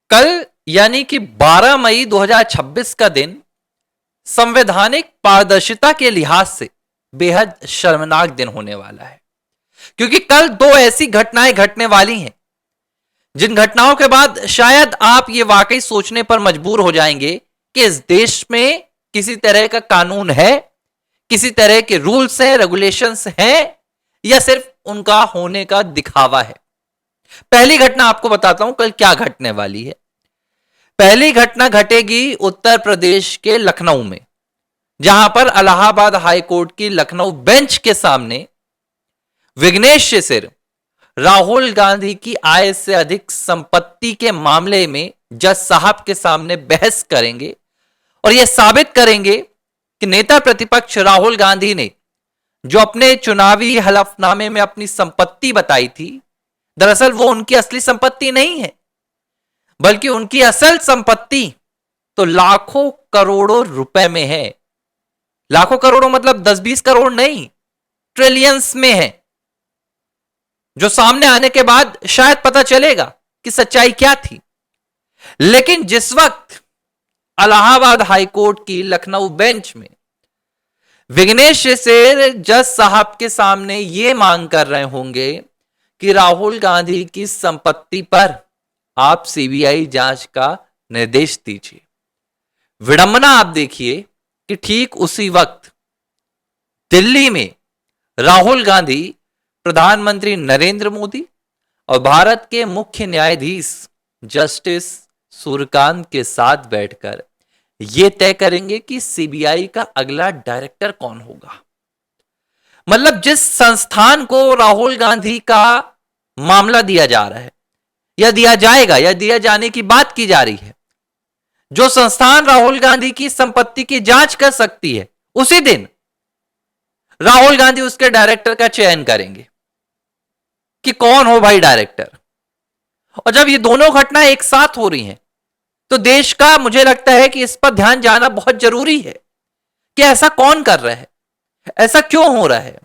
कल यानी कि 12 मई 2026 का दिन संवैधानिक पारदर्शिता के लिहाज से बेहद शर्मनाक दिन होने वाला है, क्योंकि कल दो ऐसी घटनाएं घटने वाली हैं जिन घटनाओं के बाद शायद आप ये वाकई सोचने पर मजबूर हो जाएंगे कि इस देश में किसी तरह का कानून है, किसी तरह के रूल्स हैं, रेगुलेशंस हैं, या सिर्फ उनका होने का दिखावा है। पहली घटना आपको बताता हूं कल क्या घटने वाली है। पहली घटना घटेगी उत्तर प्रदेश के लखनऊ में, जहां पर इलाहाबाद हाई कोर्ट की लखनऊ बेंच के सामने विघ्नेश शिशिर राहुल गांधी की आय से अधिक संपत्ति के मामले में जज साहब के सामने बहस करेंगे और यह साबित करेंगे कि नेता प्रतिपक्ष राहुल गांधी ने जो अपने चुनावी हलफनामे में अपनी संपत्ति बताई थी, दरअसल वो उनकी असली संपत्ति नहीं है, बल्कि उनकी असल संपत्ति तो लाखों करोड़ों रुपए में है। लाखों करोड़ों मतलब 10-20 करोड़ नहीं, ट्रिलियंस में है, जो सामने आने के बाद शायद पता चलेगा कि सच्चाई क्या थी। लेकिन जिस वक्त इलाहाबाद हाई कोर्ट की लखनऊ बेंच में विघ्नेश शिशिर जज साहब के सामने यह मांग कर रहे होंगे कि राहुल गांधी की संपत्ति पर आप सीबीआई जांच का निर्देश दीजिए, विडंबना आप देखिए कि ठीक उसी वक्त दिल्ली में राहुल गांधी प्रधानमंत्री नरेंद्र मोदी और भारत के मुख्य न्यायाधीश जस्टिस सूर्यकांत के साथ बैठकर यह तय करेंगे कि सीबीआई का अगला डायरेक्टर कौन होगा। मतलब जिस संस्थान को राहुल गांधी का मामला दिया जा रहा है या दिया जाएगा या दिया जाने की बात की जा रही है, जो संस्थान राहुल गांधी की संपत्ति की जांच कर सकती है, उसी दिन राहुल गांधी उसके डायरेक्टर का चयन करेंगे कि कौन हो भाई डायरेक्टर। और जब ये दोनों घटना एक साथ हो रही हैं तो देश का, मुझे लगता है कि इस पर ध्यान जाना बहुत जरूरी है कि ऐसा कौन कर रहा है, ऐसा क्यों हो रहा है।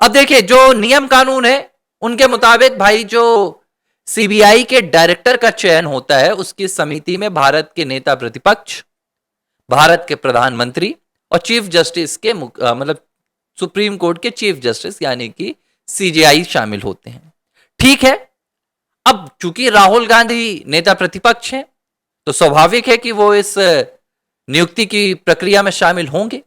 अब देखिए, जो नियम कानून है उनके मुताबिक भाई जो सीबीआई के डायरेक्टर का चयन होता है उसकी समिति में भारत के नेता प्रतिपक्ष, भारत के प्रधानमंत्री और चीफ जस्टिस के मतलब सुप्रीम कोर्ट के चीफ जस्टिस यानी कि सीजेआई शामिल होते हैं। ठीक है, अब चूंकि राहुल गांधी नेता प्रतिपक्ष हैं तो स्वाभाविक है कि वो इस नियुक्ति की प्रक्रिया में शामिल होंगे।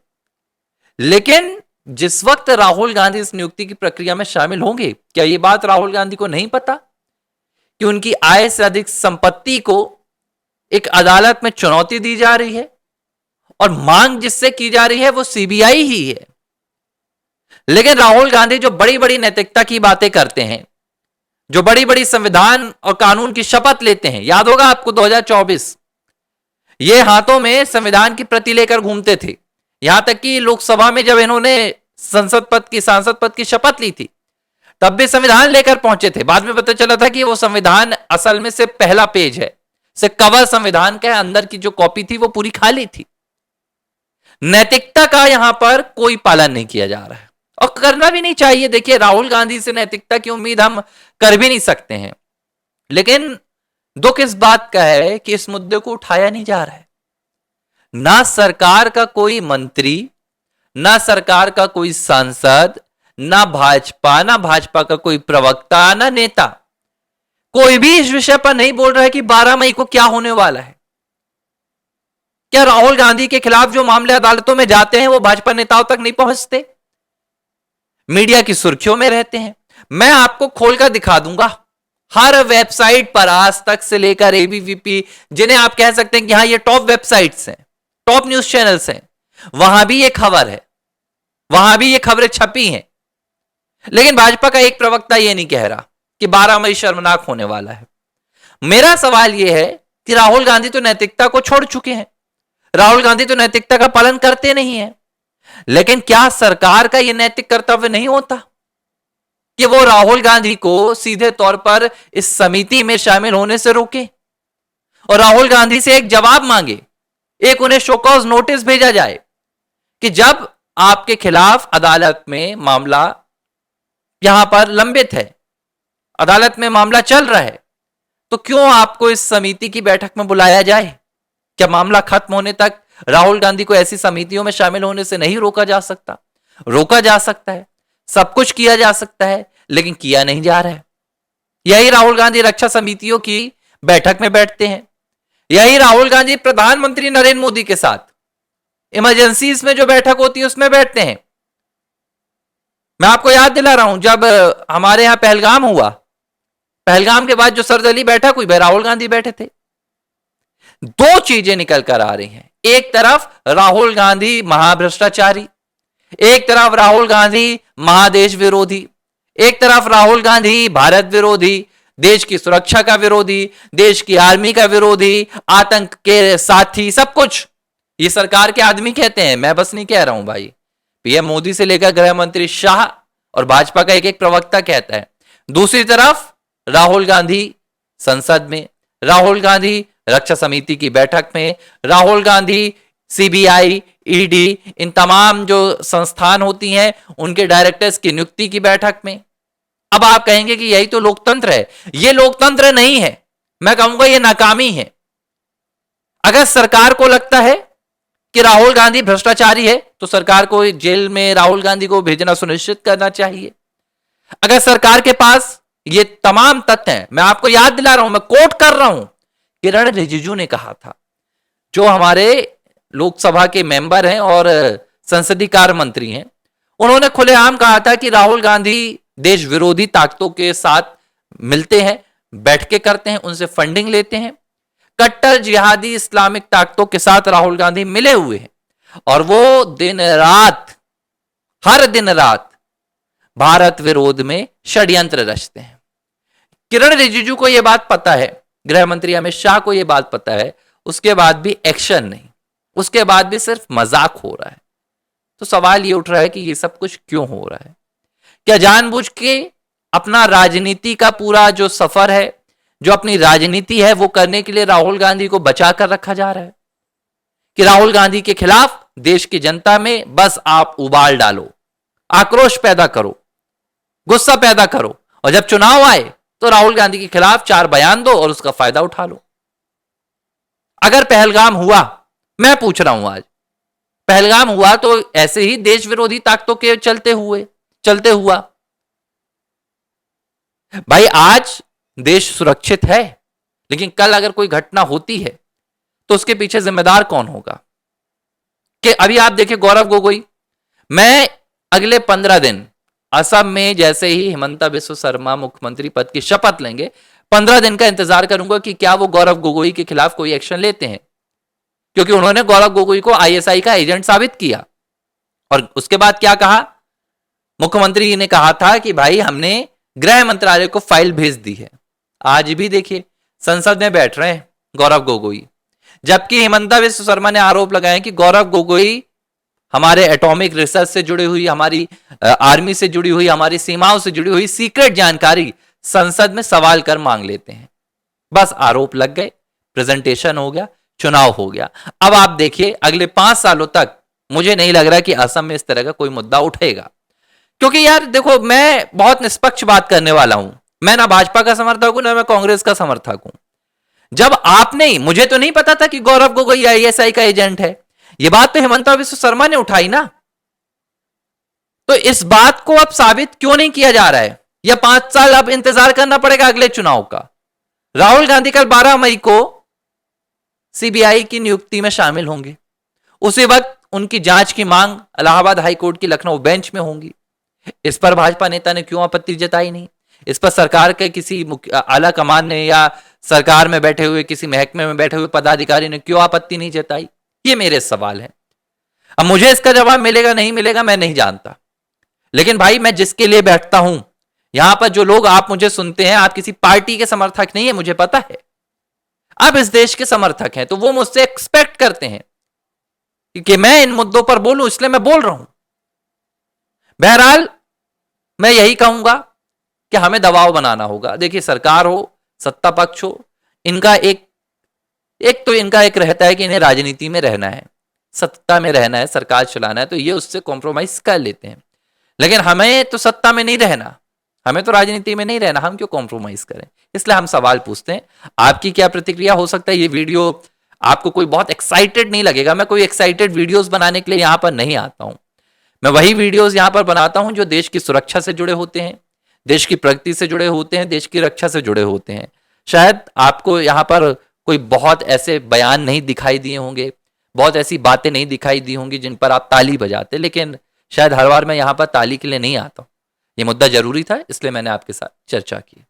लेकिन जिस वक्त राहुल गांधी इस नियुक्ति की प्रक्रिया में शामिल होंगे, क्या यह बात राहुल गांधी को नहीं पता कि उनकी आय से अधिक संपत्ति को एक अदालत में चुनौती दी जा रही है और मांग जिससे की जा रही है वो सीबीआई ही है। लेकिन राहुल गांधी जो बड़ी बड़ी नैतिकता की बातें करते हैं, जो बड़ी बड़ी संविधान और कानून की शपथ लेते हैं, याद होगा आपको 2024 ये हाथों में संविधान की प्रति लेकर घूमते थे। यहां तक कि लोकसभा में जब इन्होंने सांसद पद की शपथ ली थी तब भी संविधान लेकर पहुंचे थे। बाद में पता चला था कि वो संविधान असल में से पहला पेज है, से कवर संविधान का, अंदर की जो कॉपी थी वो पूरी खाली थी। नैतिकता का यहां पर कोई पालन नहीं किया जा रहा है और करना भी नहीं चाहिए। देखिए, राहुल गांधी से नैतिकता की उम्मीद हम कर भी नहीं सकते हैं, लेकिन दुख इस बात का है कि इस मुद्दे को उठाया नहीं जा रहा है। ना सरकार का कोई मंत्री, ना सरकार का कोई सांसद, ना भाजपा का कोई प्रवक्ता, ना नेता, कोई भी इस विषय पर नहीं बोल रहा है कि 12 मई को क्या होने वाला है। क्या राहुल गांधी के खिलाफ जो मामले अदालतों में जाते हैं वो भाजपा नेताओं तक नहीं पहुंचते, मीडिया की सुर्खियों में रहते हैं? मैं आपको खोलकर दिखा दूंगा हर वेबसाइट पर, आज तक से लेकर एबीवीपी, जिन्हें आप कह सकते हैं कि हाँ ये टॉप वेबसाइट्स हैं, टॉप न्यूज चैनल्स हैं, वहां भी ये खबर है, वहां भी ये खबरें छपी हैं। लेकिन भाजपा का एक प्रवक्ता ये नहीं कह रहा कि 12 मई शर्मनाक होने वाला है। मेरा सवाल यह है कि राहुल गांधी तो नैतिकता को छोड़ चुके हैं, राहुल गांधी तो नैतिकता का पालन करते नहीं है, लेकिन क्या सरकार का यह नैतिक कर्तव्य नहीं होता कि वो राहुल गांधी को सीधे तौर पर इस समिति में शामिल होने से रोके और राहुल गांधी से एक जवाब मांगे, एक उन्हें शोकॉज नोटिस भेजा जाए कि जब आपके खिलाफ अदालत में मामला यहां पर लंबित है, अदालत में मामला चल रहा है, तो क्यों आपको इस समिति की बैठक में बुलाया जाए? क्या मामला खत्म होने तक राहुल गांधी को ऐसी समितियों में शामिल होने से नहीं रोका जा सकता? रोका जा सकता है, सब कुछ किया जा सकता है, लेकिन किया नहीं जा रहा है। यही राहुल गांधी रक्षा समितियों की बैठक में बैठते हैं, यही राहुल गांधी प्रधानमंत्री नरेंद्र मोदी के साथ इमरजेंसीज में जो बैठक होती है उसमें बैठते हैं। मैं आपको याद दिला रहा हूं, जब हमारे यहां पहलगाम हुआ, पहलगाम के बाद जो सर्वदलीय बैठक हुई, भाई राहुल गांधी बैठे थे। दो चीजें निकल कर आ रही हैं, एक तरफ राहुल गांधी महाभ्रष्टाचारी, एक तरफ राहुल गांधी महादेश विरोधी, एक तरफ राहुल गांधी भारत विरोधी, देश की सुरक्षा का विरोधी, देश की आर्मी का विरोधी, आतंक के साथी, सब कुछ ये सरकार के आदमी कहते हैं, मैं बस नहीं कह रहा हूं भाई। पीएम मोदी से लेकर गृह मंत्री शाह और भाजपा का एक एक प्रवक्ता कहता है। दूसरी तरफ राहुल गांधी संसद में, राहुल गांधी रक्षा समिति की बैठक में, राहुल गांधी सीबीआई, ईडी, इन तमाम जो संस्थान होती हैं उनके डायरेक्टर्स की नियुक्ति की बैठक में। अब आप कहेंगे कि यही तो लोकतंत्र है। यह लोकतंत्र नहीं है, मैं कहूंगा यह नाकामी है। अगर सरकार को लगता है कि राहुल गांधी भ्रष्टाचारी है तो सरकार को जेल में राहुल गांधी को भेजना सुनिश्चित करना चाहिए। अगर सरकार के पास ये तमाम तथ्य हैं, मैं आपको याद दिला रहा हूं, मैं कोट कर रहा हूं, किरण रिजिजू ने कहा था, जो हमारे लोकसभा के मेंबर हैं और संसदीय कार्य मंत्री हैं, उन्होंने खुलेआम कहा था कि राहुल गांधी देश विरोधी ताकतों के साथ मिलते हैं, बैठकें करते हैं, उनसे फंडिंग लेते हैं। कट्टर जिहादी इस्लामिक ताकतों के साथ राहुल गांधी मिले हुए हैं और वो दिन रात, हर दिन रात भारत विरोध में षड्यंत्र रचते हैं। किरण रिजिजू को यह बात पता है, गृह मंत्री अमित शाह को यह बात पता है, उसके बाद भी एक्शन नहीं, उसके बाद भी सिर्फ मजाक हो रहा है। तो सवाल यह उठ रहा है कि यह सब कुछ क्यों हो रहा है? क्या जानबूझ के अपना राजनीति का पूरा जो सफर है, जो अपनी राजनीति है, वो करने के लिए राहुल गांधी को बचा कर रखा जा रहा है कि राहुल गांधी के खिलाफ देश की जनता में बस आप उबाल डालो, आक्रोश पैदा करो, गुस्सा पैदा करो, और जब चुनाव आए तो राहुल गांधी के खिलाफ 4 बयान दो और उसका फायदा उठा लो। अगर पहलगाम हुआ, मैं पूछ रहा हूं आज, पहलगाम हुआ तो ऐसे ही देश विरोधी ताकतों के चलते हुआ। भाई आज देश सुरक्षित है, लेकिन कल अगर कोई घटना होती है तो उसके पीछे जिम्मेदार कौन होगा? कि अभी आप देखिए गौरव गोगोई, मैं अगले 15 दिन असम में जैसे ही हिमंता बिस्वा शर्मा मुख्यमंत्री पद की शपथ लेंगे, 15 दिन का इंतजार करूंगा कि क्या वो गौरव गोगोई के खिलाफ कोई एक्शन लेते हैं, क्योंकि उन्होंने गौरव गोगोई को आईएसआई का एजेंट साबित किया। और उसके बाद क्या कहा, मुख्यमंत्री ने कहा था कि भाई हमने गृह मंत्रालय को फाइल भेज दी है। आज भी देखिए संसद में बैठ रहे हैं गौरव गोगोई, जबकि हिमंता बिस्वा शर्मा ने आरोप लगाया कि गौरव गोगोई हमारे एटॉमिक रिसर्च से जुड़ी हुई, हमारी आर्मी से जुड़ी हुई, हमारी सीमाओं से जुड़ी हुई सीक्रेट जानकारी संसद में सवाल कर मांग लेते हैं। बस आरोप लग गए, प्रेजेंटेशन हो गया, चुनाव हो गया। अब आप देखिए अगले 5 सालों तक मुझे नहीं लग रहा कि असम में इस तरह का कोई मुद्दा उठेगा, क्योंकि यार देखो मैं बहुत निष्पक्ष बात करने वाला हूं, मैं ना भाजपा का समर्थक हूं ना मैं कांग्रेस का समर्थक हूं। जब आपने, मुझे तो नहीं पता था कि गौरव गोगोई आईएसआई का एजेंट है, यह बात तो हिमंता बिस्वा शर्मा ने उठाई ना, तो इस बात को अब साबित क्यों नहीं किया जा रहा है? या 5 साल अब इंतजार करना पड़ेगा अगले चुनाव का? राहुल गांधी कल 12 मई को सीबीआई की नियुक्ति में शामिल होंगे, उसी वक्त उनकी जांच की मांग इलाहाबाद हाईकोर्ट की लखनऊ बेंच में होंगी। इस पर भाजपा नेता ने क्यों आपत्ति जताई नहीं? इस पर सरकार के किसी आला कमान ने या सरकार में बैठे हुए किसी महकमे में बैठे हुए पदाधिकारी ने क्यों आपत्ति नहीं जताई? ये मेरे सवाल है। अब मुझे इसका जवाब मिलेगा नहीं मिलेगा मैं नहीं जानता, लेकिन भाई मैं जिसके लिए बैठता हूं, यहां पर जो लोग आप मुझे सुनते हैं, आप किसी पार्टी के समर्थक नहीं है, मुझे पता है, आप इस देश के समर्थक हैं, तो वो मुझसे एक्सपेक्ट करते हैं कि मैं इन मुद्दों पर बोलूं, इसलिए मैं बोल रहा हूं। बहरहाल मैं यही कहूंगा कि हमें दबाव बनाना होगा। देखिए सरकार हो, सत्ता पक्ष हो, इनका एक तो इनका एक रहता है कि इन्हें राजनीति में रहना है, सत्ता में रहना है, सरकार चलाना है, तो ये उससे कॉम्प्रोमाइज कर लेते हैं। लेकिन हमें तो सत्ता में नहीं रहना, हमें तो राजनीति में नहीं रहना, हम क्यों कॉम्प्रोमाइज करें? इसलिए हम सवाल पूछते हैं। आपकी क्या प्रतिक्रिया? हो सकता है ये वीडियो आपको कोई बहुत एक्साइटेड नहीं लगेगा। मैं कोई एक्साइटेड वीडियोस बनाने के लिए यहां पर नहीं आता हूं। मैं वही वीडियोस यहां पर बनाता हूं जो देश की सुरक्षा से जुड़े होते हैं, देश की प्रगति से जुड़े होते हैं, देश की रक्षा से जुड़े होते हैं। शायद आपको यहां पर कोई बहुत ऐसे बयान नहीं दिखाई दिए होंगे, बहुत ऐसी बातें नहीं दिखाई दी होंगी जिन पर आप ताली बजाते, लेकिन शायद हर बार मैं यहां पर ताली के लिए नहीं आता हूं। ये मुद्दा जरूरी था, इसलिए मैंने आपके साथ चर्चा की।